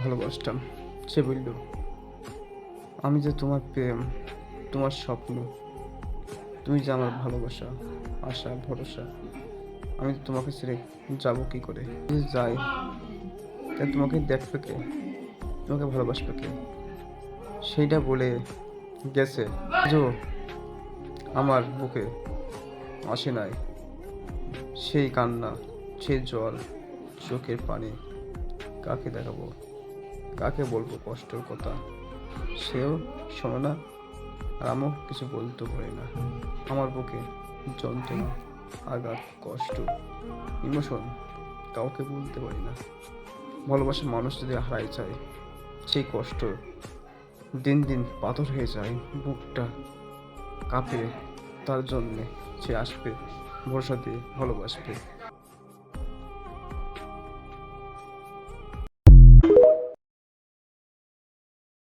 ভালোবাসতাম। সে বলল, আমি যে তোমার প্রেম, তোমার স্বপ্ন, তুমি যে আমার ভালোবাসা, আশা, ভরসা। আমি তো তোমাকে ছেড়ে যাবো কি করে? যদি যাই, তাই তোমাকে দেখবে কে? তোমাকে ভালোবাসবে কে? সেইটা বলে গেছে। আজও আমার বুকে আসে নাই সেই কান্না, সেই জল, চোখের পানি। কাকে দেখাবো, কাকে বলবো কষ্টের কথা? সেও শোনে না, আর আমিও কিছু বলতে পারি না। আমার বুকে যন্ত্রণা, আঘাত, কষ্ট, ইমোশন কাউকে বলতে পারি না। ভালোবাসার মানুষ যদি হারাই যায়, সেই কষ্ট দিন দিন পাথর হয়ে যায়। বুকটা কাঁপে তার জন্যে। সে আসবে, ভরসা দিয়ে ভালোবাসবে।